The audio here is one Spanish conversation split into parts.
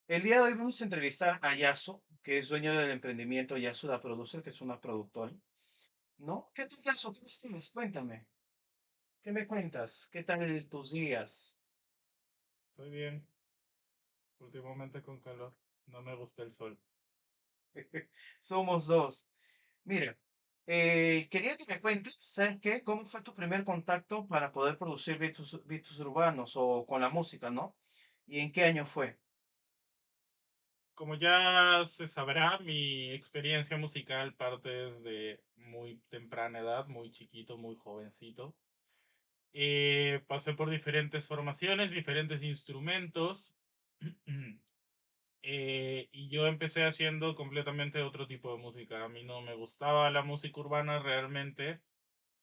El día de hoy vamos a entrevistar a Yasu, que es dueño del emprendimiento Yasu Da Producer, que es una productora, ¿no? ¿Qué tal, Yasu? ¿Cómo estás? Cuéntame. ¿Qué me cuentas? ¿Qué tal tus días? Estoy bien, últimamente con calor. No me gusta el sol. Somos dos. Mira, quería que me cuentes, ¿sabes qué? ¿Cómo fue tu primer contacto para poder producir beats urbanos o con la música, ¿no? ¿Y en qué año fue? Como ya se sabrá, mi experiencia musical parte desde muy temprana edad, muy chiquito, muy jovencito. Pasé por diferentes formaciones, diferentes instrumentos. Y yo empecé haciendo completamente otro tipo de música. A mí no me gustaba la música urbana realmente.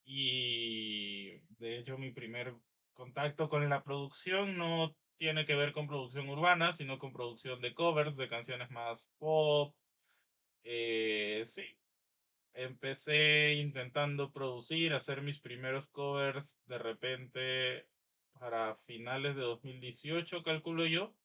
Y de hecho mi primer contacto con la producción no tiene que ver con producción urbana, sino con producción de covers de canciones más pop. Sí, empecé intentando producir, hacer mis primeros covers de repente para finales de 2018, calculo yo.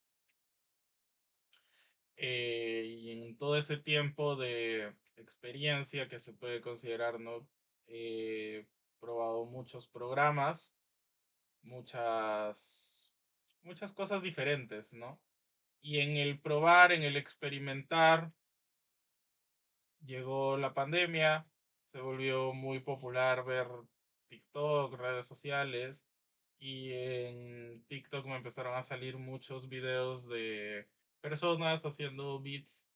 Y en todo ese tiempo de experiencia que se puede considerar, ¿no? He probado muchos programas, muchas cosas diferentes, ¿no? Y en el probar, en el experimentar, llegó la pandemia, se volvió muy popular ver TikTok, redes sociales, y en TikTok me empezaron a salir muchos videos de personas haciendo beats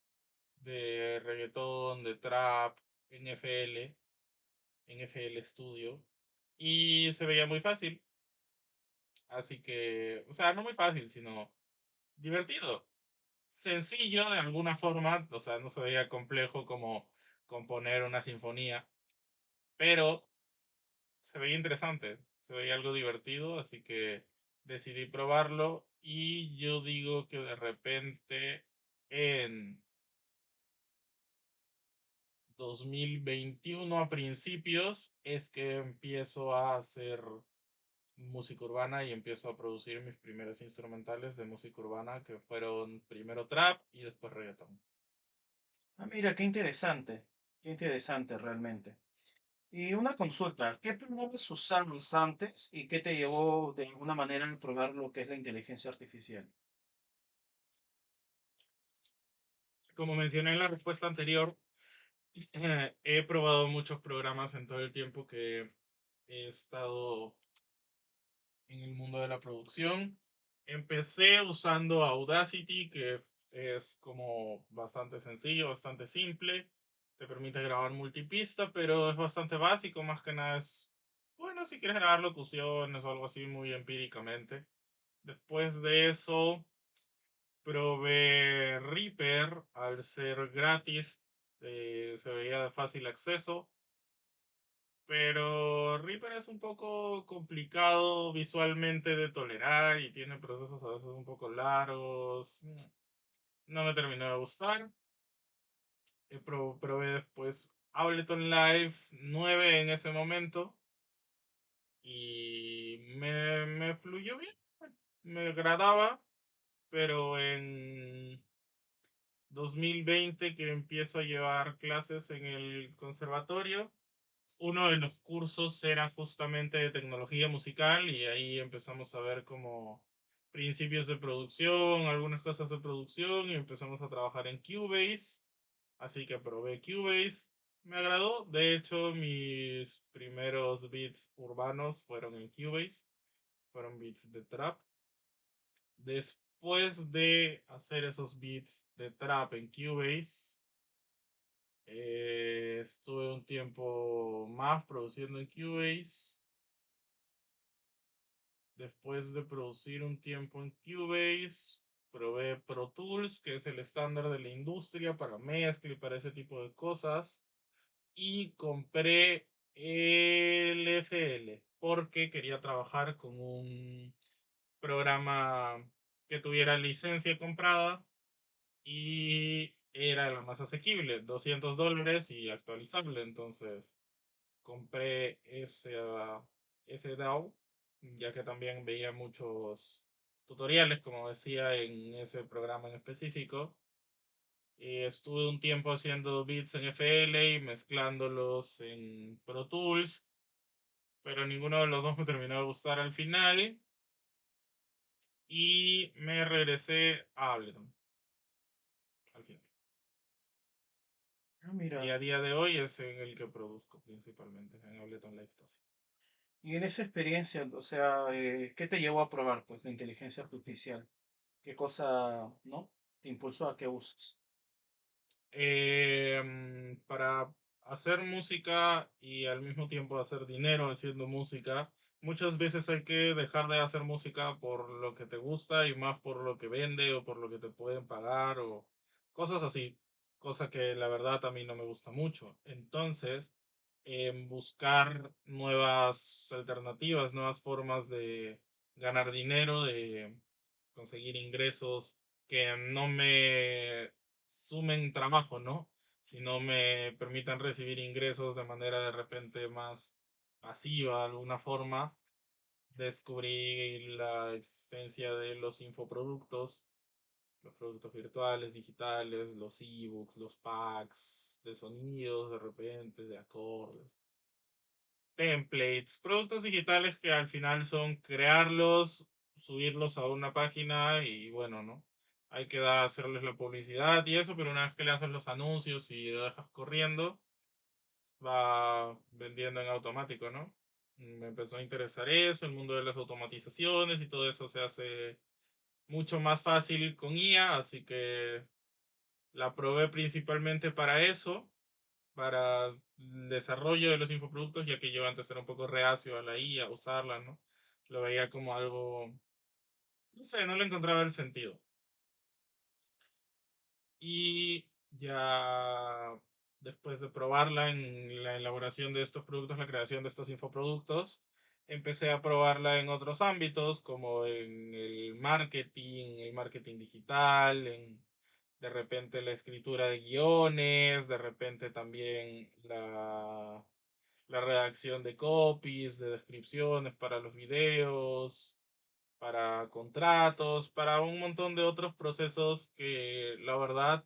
de reggaetón, de trap, NFL, NFL Studio, y se veía muy fácil. Así que, o sea, no muy fácil, sino divertido. Sencillo de alguna forma, o sea, no se veía complejo como componer una sinfonía, pero se veía interesante, se veía algo divertido, así que decidí probarlo y yo digo que de repente en 2021 a principios es que empiezo a hacer música urbana y empiezo a producir mis primeros instrumentales de música urbana que fueron primero trap y después reggaeton. Ah, mira, qué interesante realmente. Y una consulta, ¿qué programas usabas antes y qué te llevó de alguna manera a probar lo que es la inteligencia artificial? Como mencioné en la respuesta anterior, he probado muchos programas en todo el tiempo que he estado en el mundo de la producción. Empecé usando Audacity, que es como bastante sencillo, bastante simple. Te permite grabar multipista, pero es bastante básico, más que nada es, bueno, si quieres grabar locuciones o algo así muy empíricamente. Después de eso, probé Reaper, al ser gratis, se veía de fácil acceso. Pero Reaper es un poco complicado visualmente de tolerar y tiene procesos a veces un poco largos. No me terminó de gustar. Probé después Ableton Live 9 en ese momento y me fluyó bien, me agradaba, pero en 2020 que empiezo a llevar clases en el conservatorio, uno de los cursos era justamente de tecnología musical y ahí empezamos a ver como principios de producción, algunas cosas de producción y empezamos a trabajar en Cubase. Así que probé Cubase. Me agradó. De hecho, mis primeros beats urbanos fueron en Cubase. Fueron beats de trap. Después de hacer esos beats de trap en Cubase, estuve un tiempo más produciendo en Cubase. Después de producir un tiempo en Cubase, probé Pro Tools, que es el estándar de la industria para mezcla y para ese tipo de cosas. Y compré el FL porque quería trabajar con un programa que tuviera licencia comprada y era la más asequible, $200 y actualizable. Entonces compré ese DAW, ya que también veía muchos. tutoriales, como decía en ese programa en específico. Y estuve un tiempo haciendo beats en FL y mezclándolos en Pro Tools, pero ninguno de los dos me terminó de gustar al final y me regresé a Ableton al final. Ah, Y mira, a día de hoy es en el que produzco principalmente, en Ableton Live 12. y en esa experiencia, o sea, ¿qué te llevó a probar, pues, la inteligencia artificial? ¿Qué cosa, no, te impulsó a que uses? Para hacer música y al mismo tiempo hacer dinero haciendo música, muchas veces hay que dejar de hacer música por lo que te gusta y más por lo que vende o por lo que te pueden pagar o cosas así, cosa que la verdad a mí no me gusta mucho. Entonces, buscar nuevas alternativas, nuevas formas de ganar dinero, de conseguir ingresos que no me sumen trabajo, ¿no? Si no me permitan recibir ingresos de manera de repente más pasiva, de alguna forma, descubrí la existencia de los infoproductos, los productos virtuales, digitales, los ebooks, los packs de sonidos, de repente, de acordes, templates, productos digitales que al final son crearlos, subirlos a una página y bueno, ¿no? Hay que hacerles la publicidad y eso, pero una vez que le haces los anuncios y lo dejas corriendo, va vendiendo en automático, ¿no? Me empezó a interesar eso, el mundo de las automatizaciones y todo eso se hace mucho más fácil con IA, así que la probé principalmente para eso, para el desarrollo de los infoproductos, ya que yo antes era un poco reacio a la IA, a usarla, ¿no? Lo veía como algo, no sé, no le encontraba el sentido. Y ya después de probarla en la elaboración de estos productos, la creación de estos infoproductos, empecé a probarla en otros ámbitos, como en el marketing digital, en de repente la escritura de guiones, de repente también la redacción de copies, de descripciones para los videos, para contratos, para un montón de otros procesos que la verdad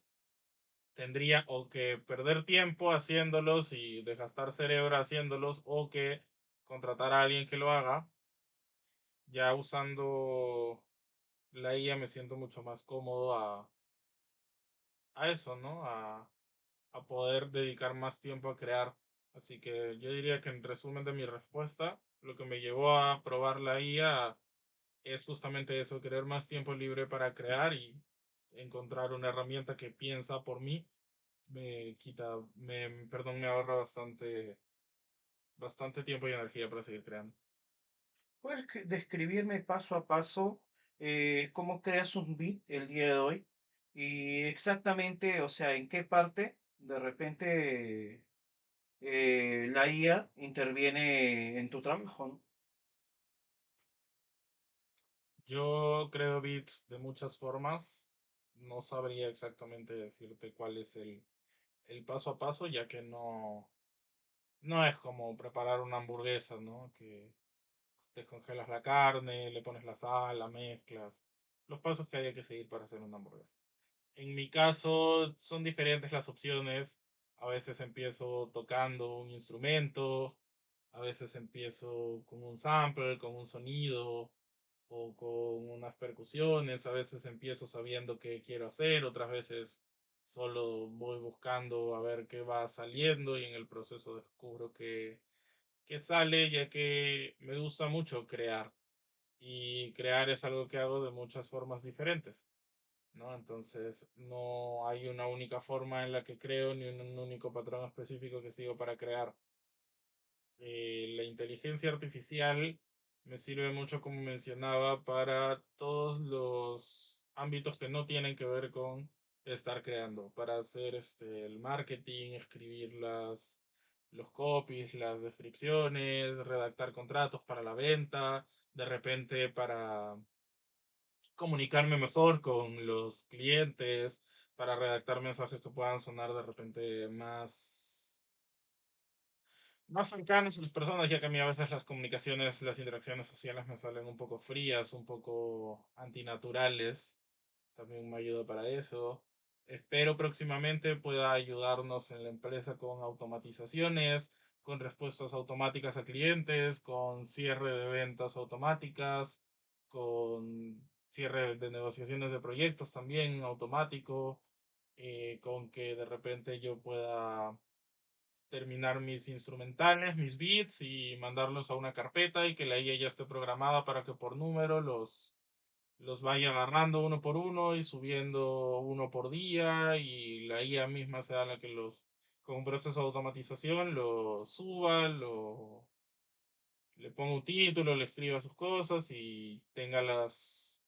tendría o que perder tiempo haciéndolos y desgastar cerebro haciéndolos o que contratar a alguien que lo haga. Ya usando la IA me siento mucho más cómodo a eso, ¿no? A poder dedicar más tiempo a crear. Así que yo diría que en resumen de mi respuesta, lo que me llevó a probar la IA es justamente eso, querer más tiempo libre para crear y encontrar una herramienta que piensa por mí me quita, perdón, me ahorra bastante tiempo y energía para seguir creando. ¿Puedes describirme paso a paso cómo creas un beat el día de hoy? Y exactamente, o sea, en qué parte de repente la IA interviene en tu trabajo, ¿no? Yo creo beats de muchas formas. No sabría exactamente decirte cuál es el paso a paso, ya que no es como preparar una hamburguesa, ¿no? Que descongelas la carne, le pones la sal, la mezclas. Los pasos que hay que seguir para hacer una hamburguesa. En mi caso son diferentes las opciones. A veces empiezo tocando un instrumento, a veces empiezo con un sample, con un sonido o con unas percusiones, a veces empiezo sabiendo qué quiero hacer, otras veces solo voy buscando a ver qué va saliendo y en el proceso descubro que sale, ya que me gusta mucho crear y crear es algo que hago de muchas formas diferentes. ¿No? Entonces, no hay una única forma en la que creo ni un único patrón específico que sigo para crear. La inteligencia artificial me sirve mucho, como mencionaba, para todos los ámbitos que no tienen que ver con estar creando, para hacer el marketing, escribir los copies, las descripciones, redactar contratos para la venta, de repente para comunicarme mejor con los clientes, para redactar mensajes que puedan sonar de repente más cercanos a las personas, ya que a mí a veces las comunicaciones, las interacciones sociales me salen un poco frías, un poco antinaturales. También me ayuda para eso. Espero próximamente pueda ayudarnos en la empresa con automatizaciones, con respuestas automáticas a clientes, con cierre de ventas automáticas, con cierre de negociaciones de proyectos también automático, con que de repente yo pueda terminar mis instrumentales, mis beats y mandarlos a una carpeta y que la IA ya esté programada para que por número los vaya agarrando uno por uno y subiendo uno por día y la IA misma sea la que con un proceso de automatización, lo suba, le ponga un título, le escriba sus cosas y tenga las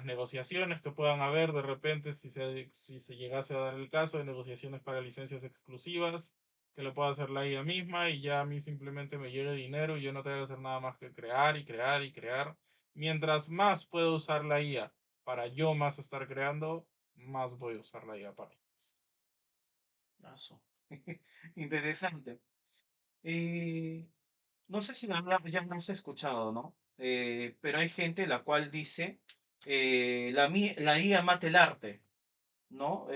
negociaciones que puedan haber de repente si se llegase a dar el caso de negociaciones para licencias exclusivas, que lo pueda hacer la IA misma y ya a mí simplemente me llegue dinero y yo no tengo que hacer nada más que crear y crear y crear. Mientras más puedo usar la IA para yo más estar creando, más voy a usar la IA para. Aso. Interesante. Eh, no sé si ya lo has escuchado, ¿no? Pero hay gente la cual dice, la IA mata el arte, ¿no?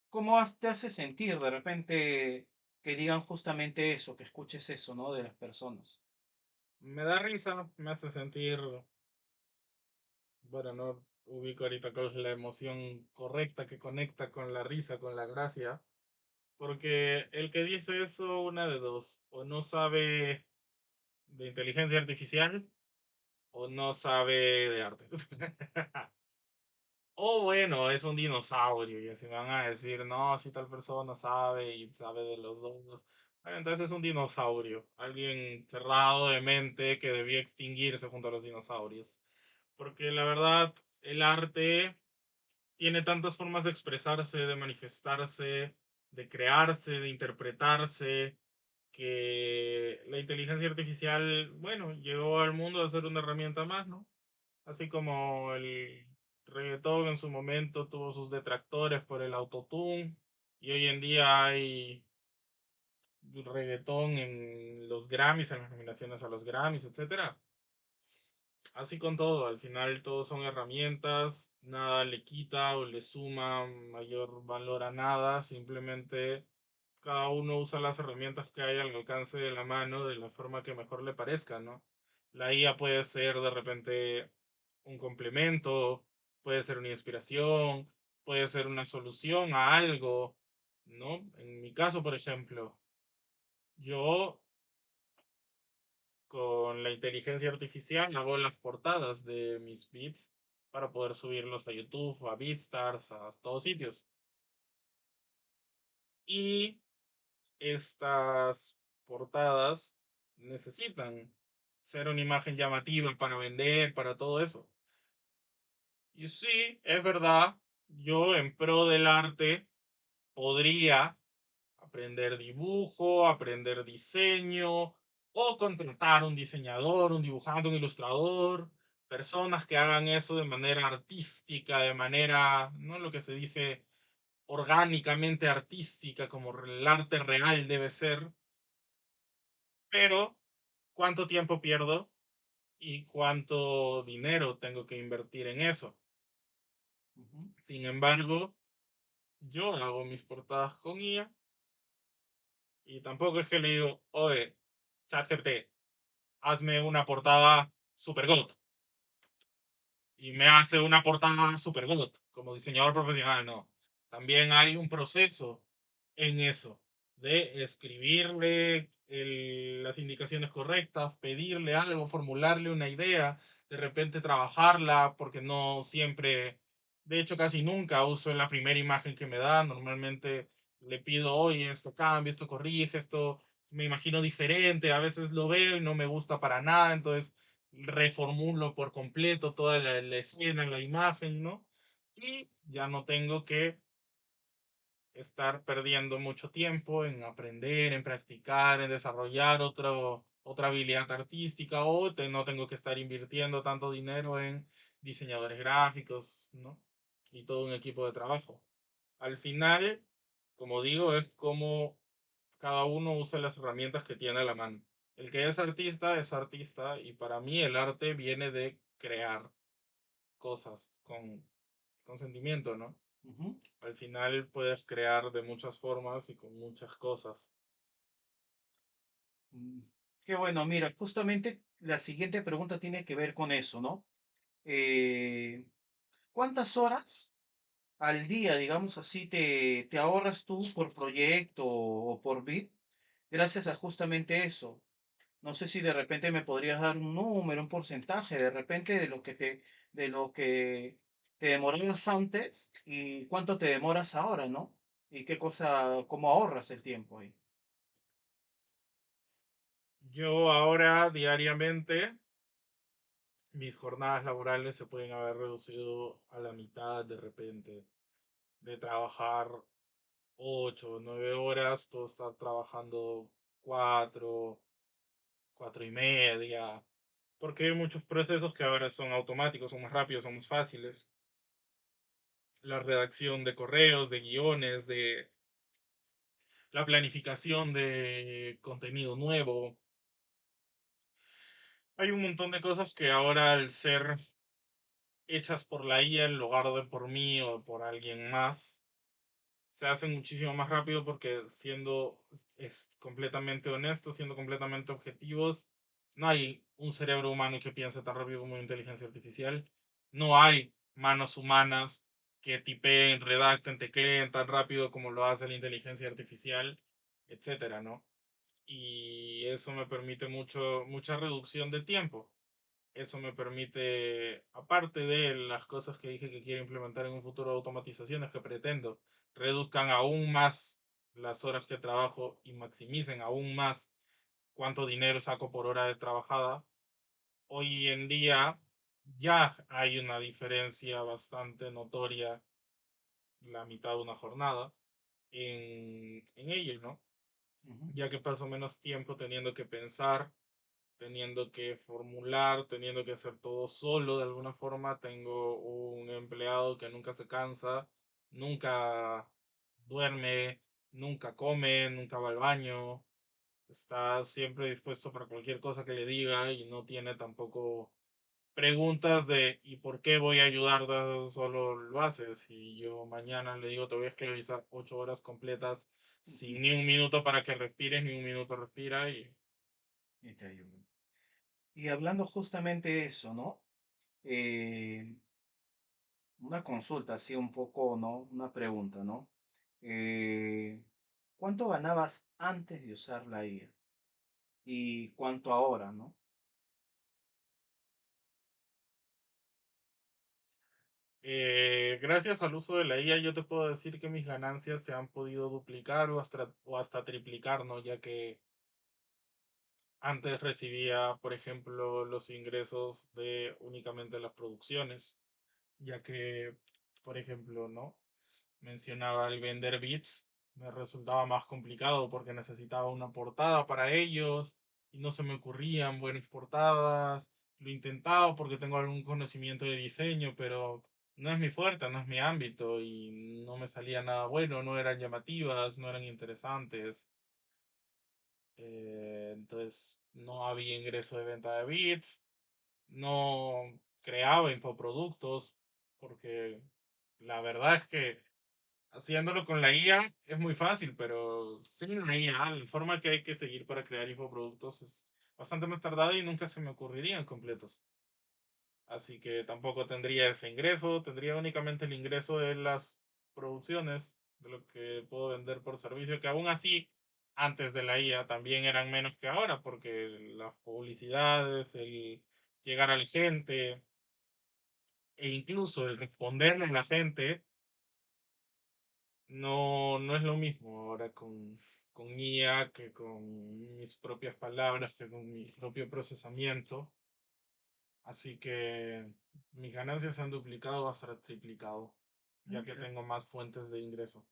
¿Cómo te hace sentir de repente que digan justamente eso, que escuches eso, ¿no? De las personas. Me da risa, me hace sentir, bueno, no ubico ahorita cuál es la emoción correcta que conecta con la risa, con la gracia. Porque el que dice eso, una de dos, o no sabe de inteligencia artificial o no sabe de arte. O bueno, es un dinosaurio y así van a decir, no, si tal persona sabe y sabe de los dos. Bueno, entonces es un dinosaurio, alguien cerrado de mente que debía extinguirse junto a los dinosaurios. Porque la verdad, el arte tiene tantas formas de expresarse, de manifestarse, de crearse, de interpretarse, que la inteligencia artificial, bueno, llegó al mundo a ser una herramienta más, ¿no? Así como el reggaetón en su momento tuvo sus detractores por el autotune, y hoy en día hay reggaetón en los Grammys, en las nominaciones a los Grammys, etcétera. Así con todo, al final todos son herramientas, nada le quita o le suma mayor valor a nada, simplemente cada uno usa las herramientas que hay al alcance de la mano de la forma que mejor le parezca, ¿no? La IA puede ser de repente un complemento, puede ser una inspiración, puede ser una solución a algo, ¿no? En mi caso, por ejemplo, yo con la inteligencia artificial hago las portadas de mis beats para poder subirlos a YouTube, a BeatStars, a todos sitios. Y estas portadas necesitan ser una imagen llamativa para vender, para todo eso. Y sí, es verdad, yo en pro del arte podría aprender dibujo, aprender diseño o contratar un diseñador, un dibujante, un ilustrador, personas que hagan eso de manera artística, de manera, no lo que se dice orgánicamente artística, como el arte real debe ser, pero ¿cuánto tiempo pierdo y cuánto dinero tengo que invertir en eso? Ujú, Sin embargo, yo hago mis portadas con IA y tampoco es que le digo, oye, ChatGPT, hazme una portada super god. Y me hace una portada super god como diseñador profesional, no. También hay un proceso en eso, de escribirle las indicaciones correctas, pedirle algo, formularle una idea, de repente trabajarla, porque no siempre, de hecho casi nunca uso la primera imagen que me da, normalmente le pido, oye, esto cambia, esto corrige, esto me imagino diferente, a veces lo veo y no me gusta para nada, entonces reformulo por completo toda la escena, la imagen, ¿no? Y ya no tengo que estar perdiendo mucho tiempo en aprender, en practicar, en desarrollar otra habilidad artística o no tengo que estar invirtiendo tanto dinero en diseñadores gráficos, ¿no? Y todo un equipo de trabajo. Al final, como digo, es como cada uno usa las herramientas que tiene a la mano. El que es artista y para mí el arte viene de crear cosas con sentimiento, ¿no? Ujú. Al final puedes crear de muchas formas y con muchas cosas. Mm, Qué bueno, mira, justamente la siguiente pregunta tiene que ver con eso, ¿no? Eh, ¿Cuántas horas al día, digamos así, te ahorras tú por proyecto o por bit gracias a justamente eso? No sé si de repente me podrías dar un número, un porcentaje, de repente de lo que te demorabas antes y cuánto te demoras ahora, ¿no? Y qué cosa, cómo ahorras el tiempo ahí. Yo ahora diariamente mis jornadas laborales se pueden haber reducido a la mitad de repente. De trabajar 8 o 9 horas, puedo estar trabajando 4, 4:30, porque hay muchos procesos que ahora son automáticos, son más rápidos, son más fáciles. La redacción de correos, de guiones, de la planificación de contenido nuevo. Hay un montón de cosas que ahora al ser hechas por la IA en lugar de por mí o por alguien más, se hacen muchísimo más rápido porque siendo completamente honestos, siendo completamente objetivos, no hay un cerebro humano que piense tan rápido como una inteligencia artificial. No hay manos humanas que tipeen, redacten, tecleen tan rápido como lo hace la inteligencia artificial, etcétera, ¿no? Y eso me permite mucha reducción de tiempo. Eso me permite, aparte de las cosas que dije que quiero implementar en un futuro, automatizaciones que pretendo, reduzcan aún más las horas que trabajo y maximicen aún más cuánto dinero saco por hora de trabajada. Hoy en día ya hay una diferencia bastante notoria, la mitad de una jornada, en ello, ¿no? Ujú, Ya que paso menos tiempo teniendo que pensar, teniendo que formular, teniendo que hacer todo solo de alguna forma. Tengo un empleado que nunca se cansa, nunca duerme, nunca come, nunca va al baño, está siempre dispuesto para cualquier cosa que le diga y no tiene tampoco preguntas de ¿y por qué voy a ayudar? Solo lo haces. Y yo mañana le digo te voy a esclavizar 8 horas completas ujú. sin ni un minuto para que respires, ni un minuto respira y Y te ayudo. Y hablando justamente de eso, ¿no? Eh, una consulta, así un poco, ¿no? Una pregunta, ¿no? Eh, ¿Cuánto ganabas antes de usar la IA? ¿Y cuánto ahora, no? Gracias al uso de la IA, yo te puedo decir que mis ganancias se han podido duplicar o hasta triplicar, ¿no? Ya que antes recibía, por ejemplo, los ingresos de únicamente las producciones, ya que, por ejemplo, ¿no? Mencionaba el vender bits, me resultaba más complicado porque necesitaba una portada para ellos y no se me ocurrían buenas portadas. Lo intentaba porque tengo algún conocimiento de diseño, pero no es mi fuerte, no es mi ámbito y no me salía nada bueno, no eran llamativas, no eran interesantes. Entonces no había ingreso de venta de bits, no creaba infoproductos porque la verdad es que haciéndolo con la IA es muy fácil, pero sin la IA, la forma que hay que seguir para crear infoproductos es bastante más tardada y nunca se me ocurrirían completos. Así que tampoco tendría ese ingreso, tendría únicamente el ingreso de las producciones, de lo que puedo vender por servicio, que aún así, antes de la IA también eran menos que ahora, porque las publicidades, el llegar a la gente e incluso el responderle a la gente no es lo mismo ahora con IA que con mis propias palabras, que con mi propio procesamiento. Así que mis ganancias se han duplicado hasta triplicado, Ah, ya que mira, tengo más fuentes de ingreso.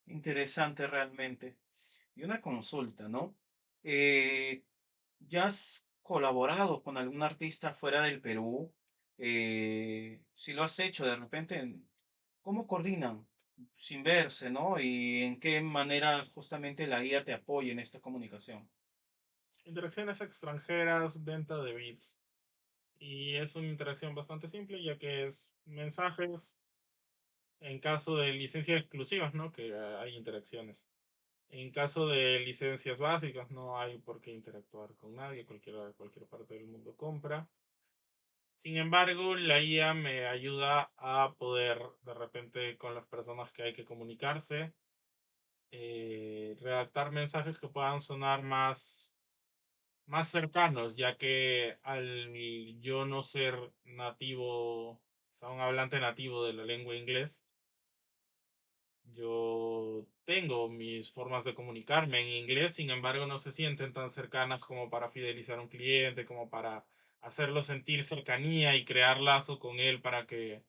interesante realmente. Y una consulta, ¿no? Eh, ¿Ya has colaborado con algún artista fuera del Perú? Si lo has hecho de repente, ¿cómo coordinan? sin verse, ¿no? Y en qué manera justamente la IA te apoya en esta comunicación. Interacciones extranjeras, venta de bits. Y es una interacción bastante simple, ya que es mensajes en caso de licencias exclusivas, ¿no? Que hay interacciones. En caso de licencias básicas, no hay por qué interactuar con nadie, cualquiera de cualquier parte del mundo compra. Sin embargo, la IA me ayuda a poder, de repente, con las personas que hay que comunicarse, redactar mensajes que puedan sonar más cercanos, ya que al yo no ser nativo, o sea, un hablante nativo de la lengua inglés, yo tengo mis formas de comunicarme en inglés, sin embargo, no se sienten tan cercanas como para fidelizar a un cliente, como para hacerlo sentir cercanía y crear lazo con él para que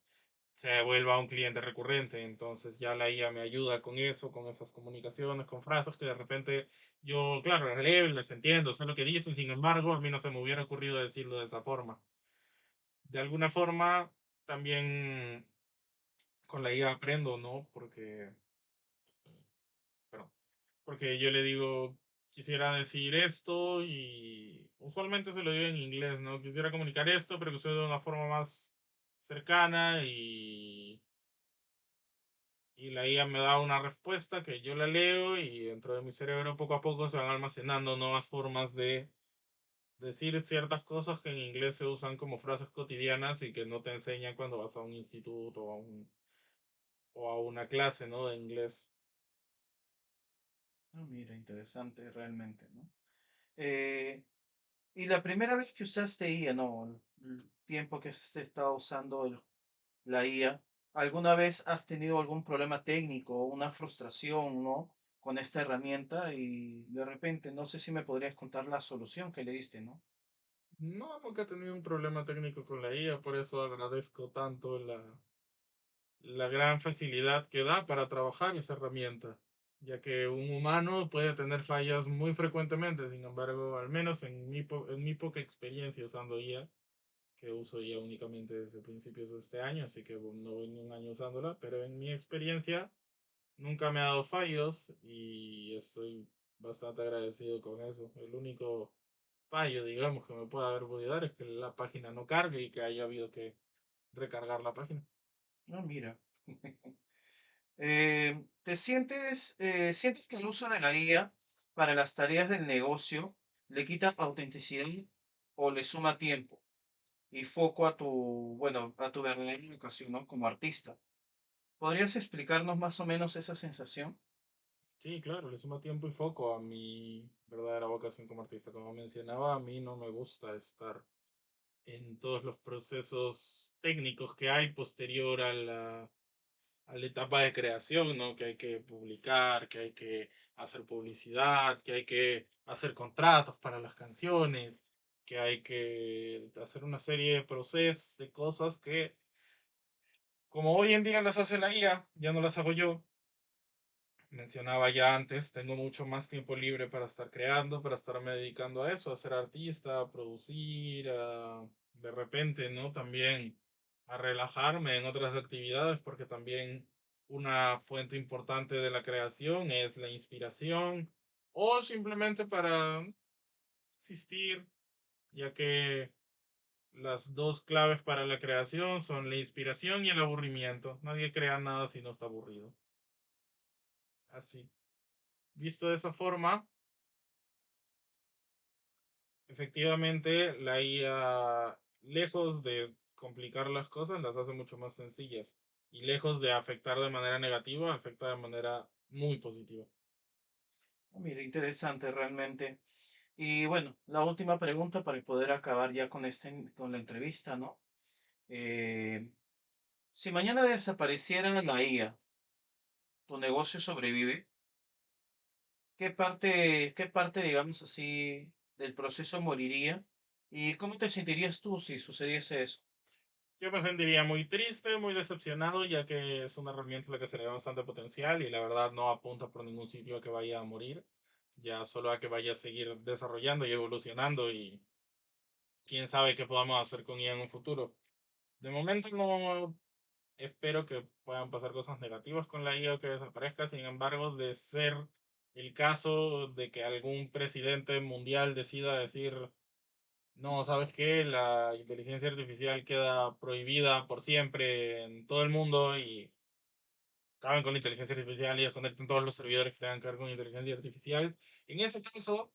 se vuelva un cliente recurrente. Entonces ya la IA me ayuda con eso, con esas comunicaciones, con frases que de repente yo, claro, las leo y las entiendo, sé lo que dicen, sin embargo, a mí no se me hubiera ocurrido decirlo de esa forma. De alguna forma, también con la IA aprendo, ¿no? Perdón, porque yo le digo, quisiera decir esto y usualmente se lo digo en inglés, ¿no? Quisiera comunicar esto, pero que sea de una forma más cercana y la IA me da una respuesta que yo la leo y dentro de mi cerebro poco a poco se van almacenando nuevas formas de decir ciertas cosas que en inglés se usan como frases cotidianas y que no te enseñan cuando vas a un instituto o a una clase, ¿no? De inglés. Ah, mira, interesante realmente, ¿no? Eh, y la primera vez que usaste IA, no, el tiempo que has estado usando la IA, ¿alguna vez has tenido algún problema técnico o una frustración, ¿no? Con esta herramienta y de repente, no sé si me podrías contar la solución que le diste, ¿no? No, nunca he tenido un problema técnico con la IA, por eso agradezco tanto la gran facilidad que da para trabajar esa herramienta, ya que un humano puede tener fallas muy frecuentemente, sin embargo, al menos en mi poca experiencia usando IA, que uso IA únicamente desde principios de este año, así que no voy ni un año usándola, pero en mi experiencia nunca me ha dado fallos y estoy bastante agradecido con eso. El único fallo, digamos, que me puede haber podido dar es que la página no cargue y que haya habido que recargar la página. No, mira. ¿Sientes que el uso de la IA para las tareas del negocio le quita autenticidad o le suma tiempo y foco a bueno, a tu verdadera vocación, ¿no? Como artista? ¿Podrías explicarnos más o menos esa sensación? Sí, claro, le suma tiempo y foco a mi verdadera vocación como artista. Como mencionaba, a mí no me gusta estar en todos los procesos técnicos que hay posterior a la etapa de creación, ¿no? Que hay que publicar, que hay que hacer publicidad, que hay que hacer contratos para las canciones, que hay que hacer una serie de procesos, de cosas que, como hoy en día las hace la IA, ya no las hago yo. Mencionaba ya antes, tengo mucho más tiempo libre para estar creando, para estarme dedicando a eso, a ser artista, a producir, de repente, ¿no? También a relajarme en otras actividades, porque también una fuente importante de la creación es la inspiración o simplemente para existir, ya que las dos claves para la creación son la inspiración y el aburrimiento. Nadie crea nada si no está aburrido. Así. Visto de esa forma, efectivamente, la IA, lejos de complicar las cosas, las hace mucho más sencillas. Y lejos de afectar de manera negativa, afecta de manera muy positiva. Ah, mira, interesante realmente. Y bueno, la última pregunta para poder acabar ya con con la entrevista, ¿no? Eh, si mañana desapareciera la IA, ¿tu negocio sobrevive? Qué parte, digamos así, del proceso moriría? ¿Y cómo te sentirías tú si sucediese eso? Yo me sentiría muy triste, muy decepcionado, ya que es una herramienta la que se le da bastante potencial y la verdad no apunta por ningún sitio a que vaya a morir, ya solo a que vaya a seguir desarrollando y evolucionando y quién sabe qué podamos hacer con ella en un futuro. De momento no Espero que puedan pasar cosas negativas con la IA o que desaparezca. Sin embargo, de ser el caso de que algún presidente mundial decida decir, no, ¿sabes qué? La inteligencia artificial queda prohibida por siempre en todo el mundo y acaben con la inteligencia artificial y desconecten todos los servidores que tengan que ver con inteligencia artificial. En ese caso,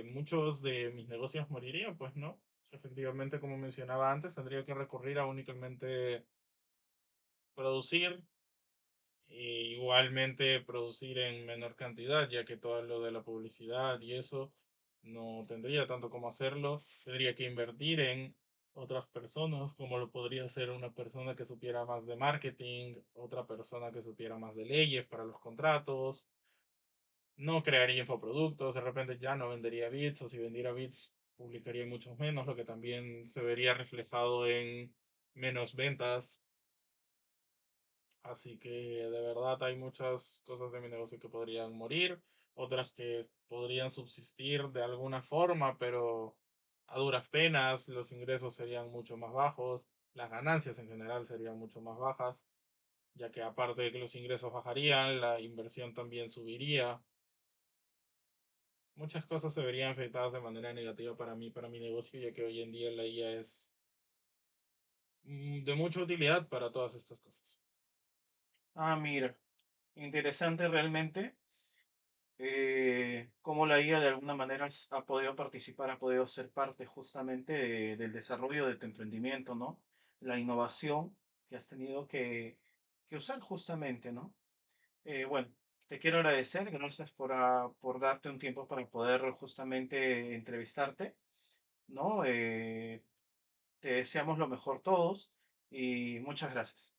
muchos de mis negocios morirían, pues no. Efectivamente, como mencionaba antes, tendría que recurrir a únicamente producir, e igualmente producir en menor cantidad, ya que todo lo de la publicidad y eso no tendría tanto como hacerlo. Tendría que invertir en otras personas, como lo podría ser una persona que supiera más de marketing, otra persona que supiera más de leyes para los contratos. No crearía infoproductos, de repente ya no vendería bits, o si vendiera bits, publicaría muchos menos, lo que también se vería reflejado en menos ventas. Así que de verdad hay muchas cosas de mi negocio que podrían morir, otras que podrían subsistir de alguna forma, pero a duras penas los ingresos serían mucho más bajos, las ganancias en general serían mucho más bajas, ya que aparte de que los ingresos bajarían, la inversión también subiría. Muchas cosas se verían afectadas de manera negativa para mí, para mi negocio, ya que hoy en día la IA es de mucha utilidad para todas estas cosas. Ah, mira, interesante realmente cómo la IA de alguna manera ha podido participar, ha podido ser parte justamente del desarrollo de tu emprendimiento, ¿no? La innovación que has tenido que usar justamente, ¿no? Bueno, te quiero agradecer, gracias por darte un tiempo para poder justamente entrevistarte, ¿no? Te deseamos lo mejor todos y muchas gracias.